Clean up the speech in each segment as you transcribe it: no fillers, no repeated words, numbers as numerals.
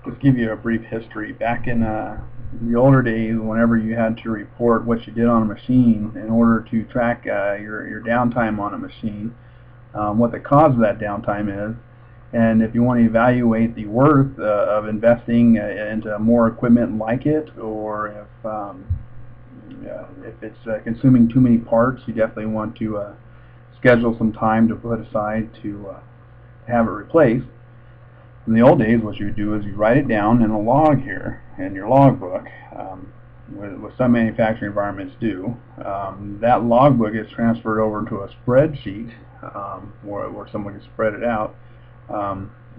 just give you a brief history. Back in the older days, whenever you had to report what you did on a machine in order to track your downtime on a machine, what the cause of that downtime is, and if you want to evaluate the worth of investing into more equipment like it, or if it's consuming too many parts, you definitely want to schedule some time to put aside to have it replaced. In the old days, what you do is you write it down in a log here in your logbook, what some manufacturing environments do. That logbook is transferred over to a spreadsheet where someone can spread it out,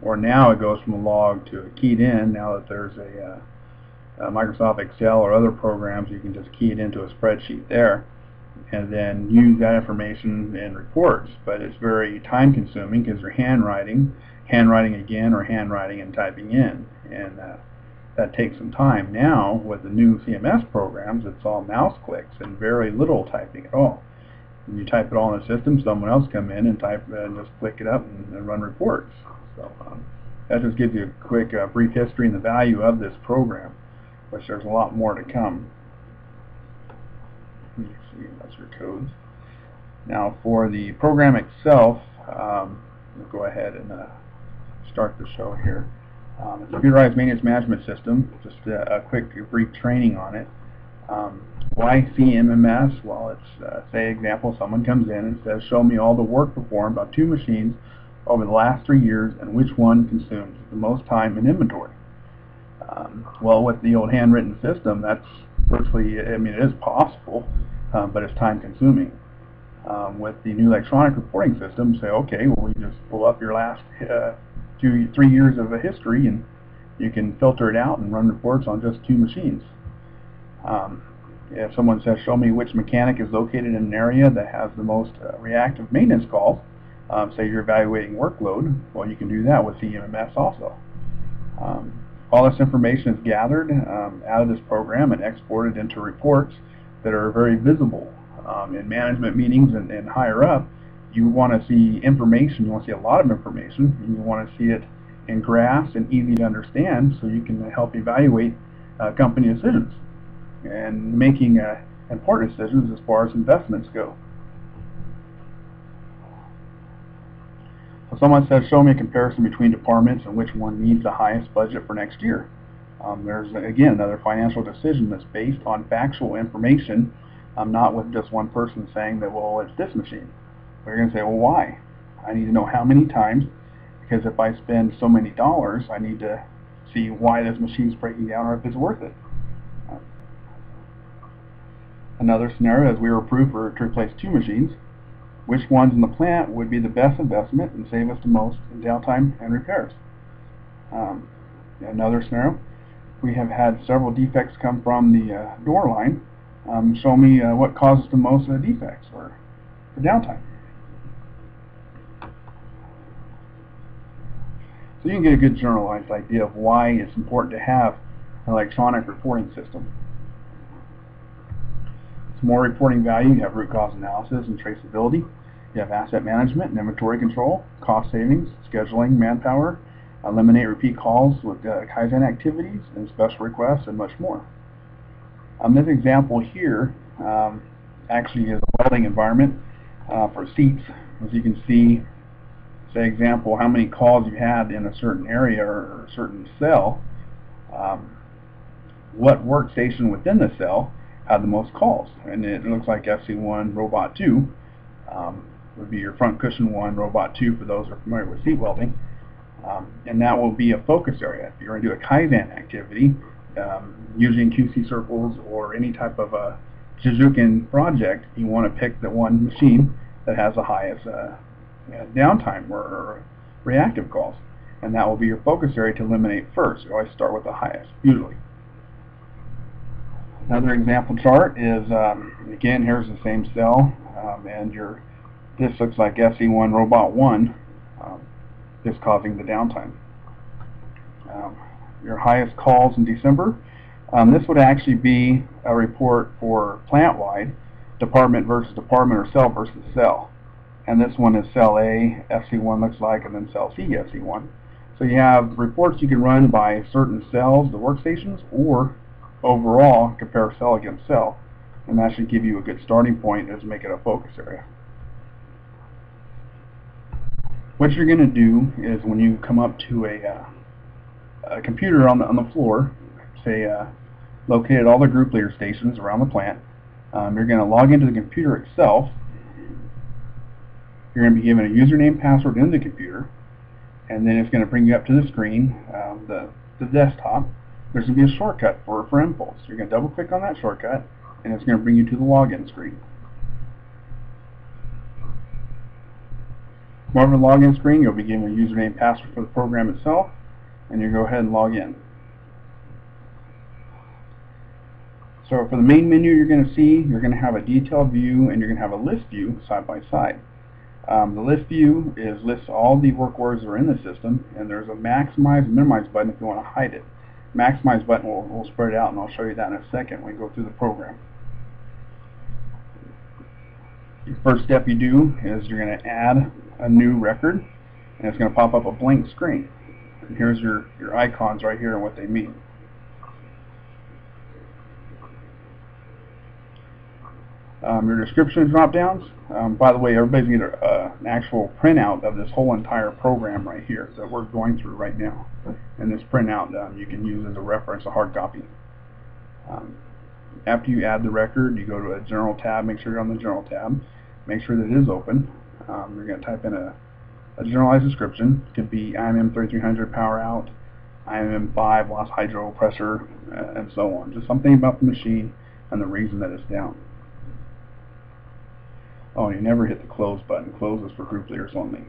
or now it goes from a log to a keyed in. Now that there's a Microsoft Excel or other programs, you can just key it into a spreadsheet there and then use that information in reports. But it's very time consuming because you're handwriting again, or handwriting and typing in, and that takes some time. Now with the new CMS programs, it's all mouse clicks and very little typing at all. When you type it all in the system, someone else come in and type and just click it up and run reports. So that just gives you a quick brief history and the value of this program, which there's a lot more to come. Let's see, that's your codes. Now for the program itself, we'll go ahead and start the show here. The Computerized Maintenance Management System, just a quick brief training on it. Why CMMS? Well, it's say example, someone comes in and says, show me all the work performed on 2 machines over the last 3 years and which one consumes the most time in inventory. Well, with the old handwritten system, that's virtually, I mean, it is possible, but it's time consuming. With the new electronic reporting system, say, okay, well, we just pull up your last 3 years of a history, and you can filter it out and run reports on just 2 machines. If someone says, show me which mechanic is located in an area that has the most reactive maintenance calls, say you're evaluating workload, well, you can do that with CMMS also. All this information is gathered out of this program and exported into reports that are very visible. In management meetings and higher up, you want to see information, you want to see a lot of information, and you want to see it in graphs and easy to understand so you can help evaluate company decisions and making important decisions as far as investments go. So someone says, show me a comparison between departments and which one needs the highest budget for next year. There's, again, another financial decision that's based on factual information, not with just one person saying that, well, it's this machine. We're going to say, well, why? I need to know how many times, because if I spend so many dollars, I need to see why this machine's breaking down or if it's worth it. Another scenario is we were approved to replace 2 machines. Which ones in the plant would be the best investment and save us the most in downtime and repairs? Another scenario, we have had several defects come from the door line. Show me what causes the most defects or the downtime. So you can get a good generalized idea of why it's important to have an electronic reporting system. Some more reporting value, you have root cause analysis and traceability. You have asset management and inventory control, cost savings, scheduling, manpower, eliminate repeat calls with Kaizen activities and special requests, and much more. This example here actually is a welding environment for seats. As you can see, say example, how many calls you had in a certain area or a certain cell, what workstation within the cell had the most calls. And it looks like FC1 Robot 2 would be your front cushion 1, Robot 2 for those who are familiar with seat welding. And that will be a focus area. If you're going to do a Kaizen activity, using QC circles or any type of a Jizuken project, you want to pick the one machine that has the highest downtime or reactive calls. And that will be your focus area to eliminate first. You always start with the highest, usually. Another example chart is, again, here's the same cell, and this looks like SE1 Robot 1 is causing the downtime. Your highest calls in December, this would actually be a report for plant-wide, department versus department, or cell versus cell. And this one is cell A, FC1 looks like, and then cell C, FC1. So you have reports you can run by certain cells, the workstations, or overall compare cell against cell. And that should give you a good starting point as make it a focus area. What you're going to do is when you come up to a computer on the floor, say located all the group leader stations around the plant, you're going to log into the computer itself. You're going to be given a username, password into the computer, and then it's going to bring you up to the screen, the desktop. There's going to be a shortcut for Mpulse. You're going to double click on that shortcut, and it's going to bring you to the login screen. More of a login screen, you'll be given a username, password for the program itself, and you go ahead and log in. So for the main menu you're going to see, you're going to have a detailed view and you're going to have a list view side by side. The list view lists all the work orders that are in the system, and there's a maximize and minimize button if you want to hide it. Maximize button will spread it out, and I'll show you that in a second when we go through the program. The first step you do is you're going to add a new record, and it's going to pop up a blank screen. And here's your icons right here and what they mean. Your description drop downs. By the way, everybody's going to get an actual printout of this whole entire program right here that we're going through right now. And this printout you can use as a reference, a hard copy. After you add the record, you go to a general tab. Make sure you're on the general tab. Make sure that it is open. You're going to type in a generalized description. It could be IMM 3300 power out, IMM 5 lost hydro pressure, and so on. Just something about the machine and the reason that it's down. Oh, you never hit the close button. Close is for group leaders only.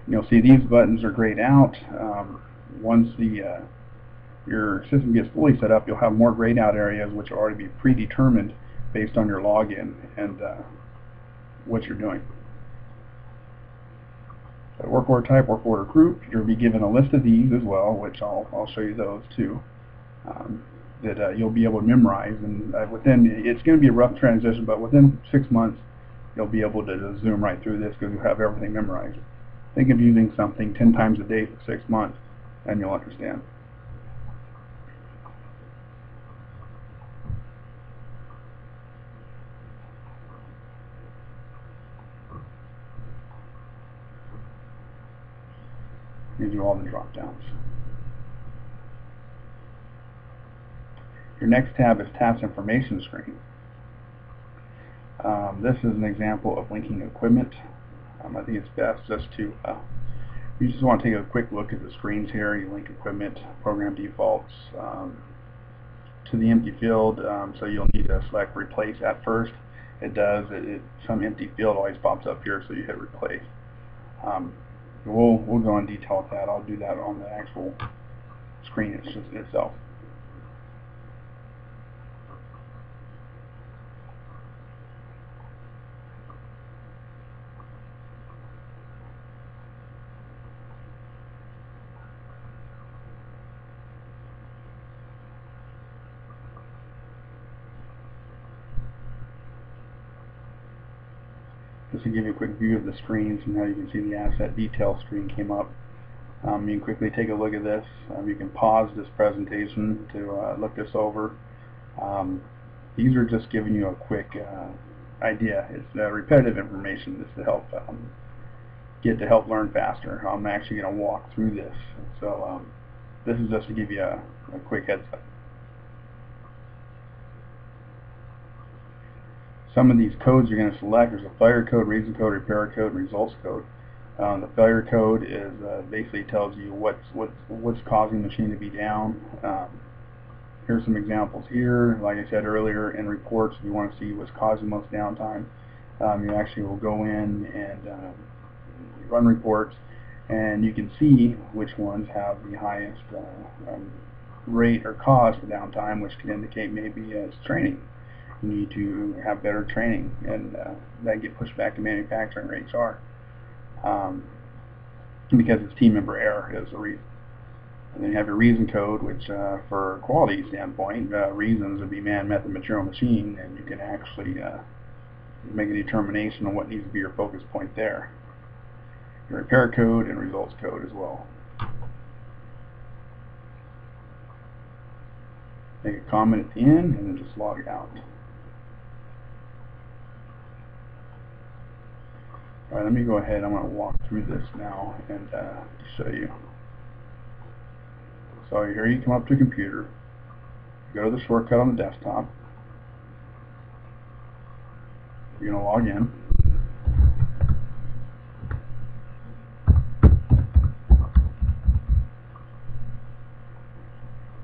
You'll see these buttons are grayed out. Once your system gets fully set up, you'll have more grayed out areas which will already be predetermined based on your login and what you're doing. Work order type, work order group. You'll be given a list of these as well, which I'll show you those too. That you'll be able to memorize, and it's going to be a rough transition, but within 6 months you'll be able to just zoom right through this because you have everything memorized. Think of using something 10 times a day for 6 months and you'll understand. You do all the drop downs. Your next tab is task information screen. This is an example of linking equipment. I think it's best just to you just want to take a quick look at the screens here. You link equipment, program defaults to the empty field, so you'll need to select replace at first. It does. Some empty field always pops up here, so you hit replace. We'll go in detail with that. I'll do that on the actual screen itself. Just to give you a quick view of the screens, and now you can see the asset detail screen came up. You can quickly take a look at this. You can pause this presentation to look this over. These are just giving you a quick idea. It's repetitive information. This to help learn faster. I'm actually going to walk through this. So this is just to give you a quick heads up. Some of these codes you're going to select. There's a failure code, reason code, repair code, and results code. The failure code is basically tells you what's causing the machine to be down. Here's some examples here. Like I said earlier, in reports, if you want to see what's causing most downtime, you actually will go in and run reports, and you can see which ones have the highest rate or cause for downtime, which can indicate maybe it's training. You need to have better training, and that get pushed back to manufacturing or HR because it's team member error is the reason. And then you have your reason code, which for quality standpoint, reasons would be man, method, material, machine, and you can actually make a determination on what needs to be your focus point there. Your repair code and results code as well. Make a comment at the end and then just log out. Alright, let me go ahead. I'm going to walk through this now and show you. So here you come up to a computer, you go to the shortcut on the desktop, you're going to log in.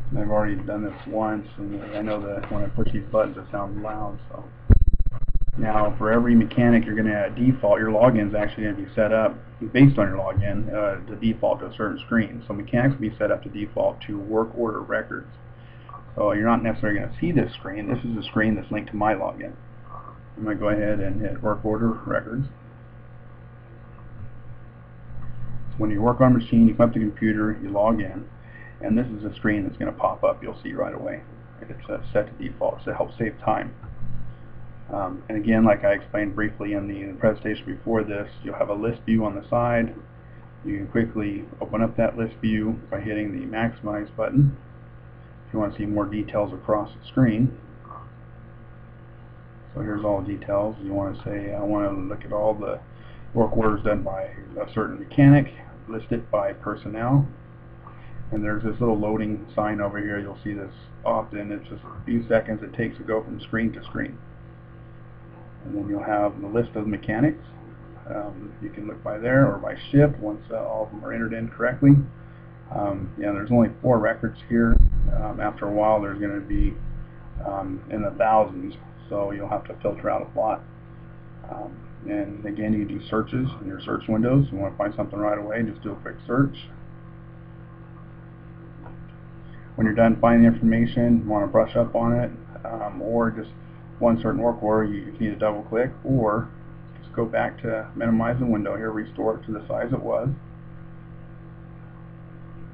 And I've already done this once, and I know that when I push these buttons it sounds loud. So now for every mechanic you're going to default, your login is actually going to be set up based on your login to default to a certain screen. So mechanics will be set up to default to work order records. So you're not necessarily going to see this screen. This is the screen that's linked to my login. I'm going to go ahead and hit work order records. So when you work on a machine, you come up to the computer, you log in, and this is a screen that's going to pop up. You'll see right away. It's set to default to help save time. And again, like I explained briefly in the presentation before this, you'll have a list view on the side. You can quickly open up that list view by hitting the maximize button if you want to see more details across the screen. So here's all the details. You want to say, I want to look at all the work orders done by a certain mechanic, listed by personnel. And there's this little loading sign over here. You'll see this often. It's just a few seconds it takes to go from screen to screen. And then you'll have the list of mechanics. You can look by there or by shift once all of them are entered in correctly. There's only 4 records here. After a while there's going to be in the thousands, so you'll have to filter out a lot. And again, you do searches in your search windows. You want to find something right away, just do a quick search. When you're done finding the information, you want to brush up on it, or just one certain work order, you can either double click or just go back to minimize the window here, restore it to the size it was.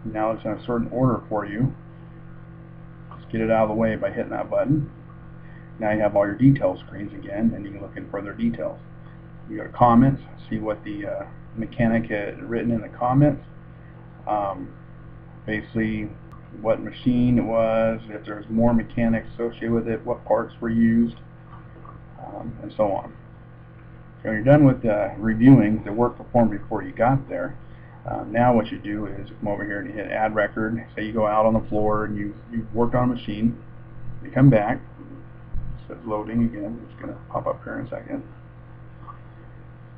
Now it's in a certain order for you. Just get it out of the way by hitting that button. Now you have all your detail screens again, and you can look in further details. You go to comments, see what the mechanic had written in the comments. Basically what machine it was, if there's more mechanics associated with it, what parts were used, and so on. So when you're done with reviewing the work performed before you got there, now what you do is you come over here and you hit add record. Say you go out on the floor and you've worked on a machine, you come back, it says loading again, it's going to pop up here in a second.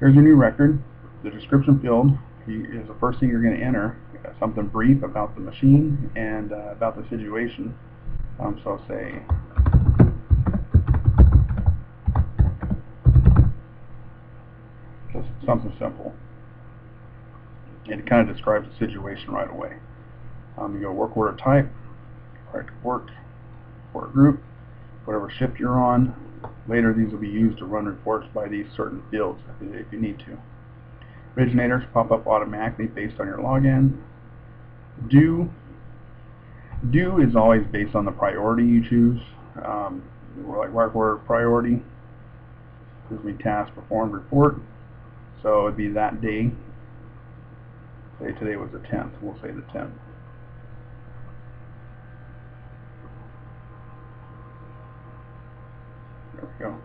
Here's your new record. The description field is the first thing you're going to enter, something brief about the machine and about the situation. So say just something simple. It kind of describes the situation right away. You go work order type, work group, whatever shift you're on. Later these will be used to run reports by these certain fields if you need to. Originators pop up automatically based on your login. Due is always based on the priority you choose. Like work order priority gives me task performed report. So it'd be that day. Say today was the 10th. We'll say the 10th. There we go.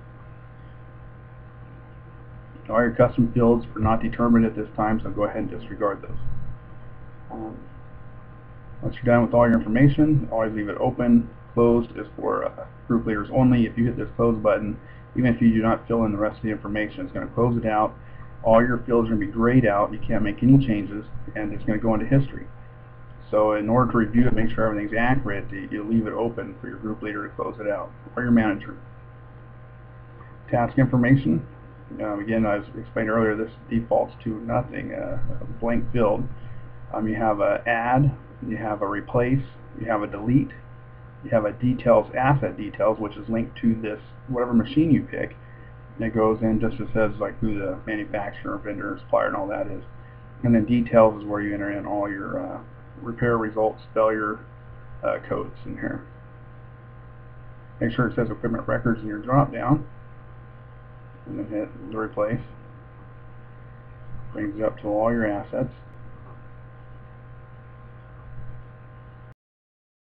All your custom fields are not determined at this time, so go ahead and disregard those. Once you're done with all your information, always leave it open. Closed is for group leaders only. If you hit this close button, even if you do not fill in the rest of the information, it's going to close it out. All your fields are going to be grayed out. You can't make any changes, and it's going to go into history. So in order to review it, make sure everything's accurate, you leave it open for your group leader to close it out, or your manager. Task information. Again, as explained earlier, this defaults to nothing, a blank field. You have an add, you have a replace, you have a delete, you have a details, asset details, which is linked to this, whatever machine you pick. And it goes in just as says like who the manufacturer, vendor, supplier, and all that is. And then details is where you enter in all your repair results, failure codes in here. Make sure it says equipment records in your drop down. And then hit the replace. Brings it up to all your assets.